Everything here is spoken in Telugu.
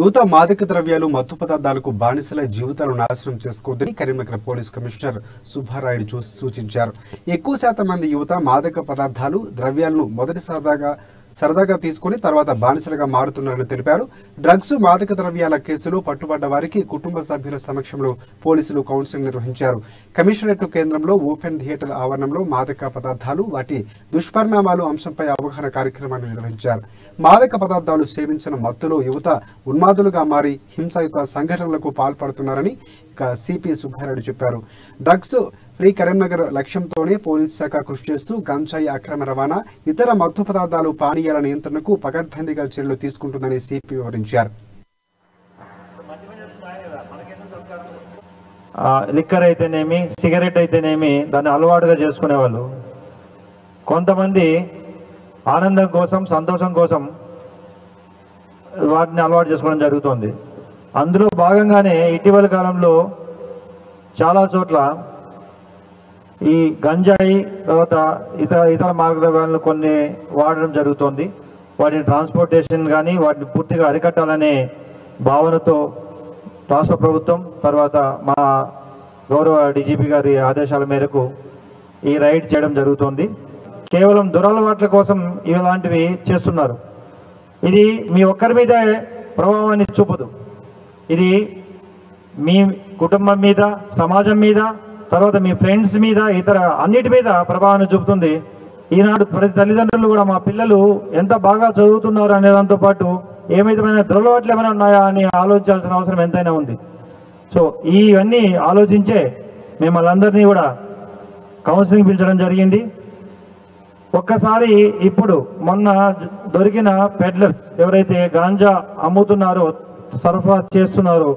యువత మాదక ద్రవ్యాలు మత్తు పదార్థాలకు బానిసల జీవితాలను నాశనం చేసుకోవద్దని కరీంనగర్ పోలీస్ కమిషనర్ సుబ్బారాయుడు సూచించారు. ఎక్కువ శాతం మంది యువత మాదక పదార్థాలు ద్రవ్యాలను మొదటి సరదాగా తీసుకుని తర్వాత బానిసలుగా మారుతున్నారని తెలిపారు. డ్రగ్స్ మాదక ద్రవ్యాల కేసులో పట్టుబడ్డ వారికి కుటుంబ సభ్యుల సమక్షంలో పోలీసులు కౌన్సిలింగ్ నిర్వహించారు. కమిషనరేట్ కేంద్రంలో ఓపెన్ థియేటర్ ఆవరణంలో మాదక పదార్థాలు వాటి దుష్పరిణామాలు అంశంపై అవగాహన కార్యక్రమాన్ని నిర్వహించారు. మాదక పదార్థాలు సేవించిన మత్తులో యువత ఉన్మాదులుగా మారి హింసాయుత సంఘటనలకు పాల్పడుతున్నారని సిపి సుబ్బారాయుడు చెప్పారు. డ్రగ్స్ ఫ్రీ కరీంనగర్ లక్ష్యంతోనే పోలీసు శాఖ కృషి చేస్తూ గంజాయి అక్రమ రవాణా, ఇతర మత్తు పదార్థాలు పానీయాల నియంత్రణకు పకడ్బందీగా చర్యలు తీసుకుంటుందని సిపి వివరించారు. లిక్కర్ అయితేనేమి, సిగరెట్ అయితేనేమి దాన్ని అలవాటుగా చేసుకునే వాళ్ళు కొంతమంది ఆనందం కోసం, సంతోషం కోసం వాటిని అలవాటు చేసుకోవడం జరుగుతుంది. అందులో భాగంగానే ఇటీవల కాలంలో చాలా చోట్ల ఈ గంజాయి తర్వాత ఇతర మార్గద్రవ్యాలను కొన్ని వాడడం జరుగుతోంది. వాటిని ట్రాన్స్పోర్టేషన్ కానీ వాటిని పూర్తిగా అరికట్టాలనే భావనతో రాష్ట్ర ప్రభుత్వం తర్వాత మా గౌరవ డీజీపీ గారి ఆదేశాల మేరకు ఈ రైడ్ చేయడం జరుగుతోంది. కేవలం దురలవాట్ల కోసం ఇలాంటివి చేస్తున్నారు. ఇది మీ ఒక్కరి మీదే ప్రభావాన్ని చూపదు. ఇది మీ కుటుంబం మీద, సమాజం మీద, తర్వాత మీ ఫ్రెండ్స్ మీద, ఇతర అన్నిటి మీద ప్రభావాన్ని చూపుతుంది. ఈనాడు ప్రతి తల్లిదండ్రులు కూడా మా పిల్లలు ఎంత బాగా చదువుతున్నారు అనే దాంతో పాటు ఏ విధమైన దురలవాట్లు ఏమైనా ఉన్నాయా అని ఆలోచించాల్సిన అవసరం ఎంతైనా ఉంది. సో ఇవన్నీ ఆలోచించే మిమ్మల్ని అందరినీ కూడా కౌన్సిలింగ్ పిలిచడం జరిగింది. ఒక్కసారి ఇప్పుడు మొన్న దొరికిన పెడ్లర్స్ ఎవరైతే గాంజా అమ్ముతున్నారో, సరఫరా చేస్తున్నారో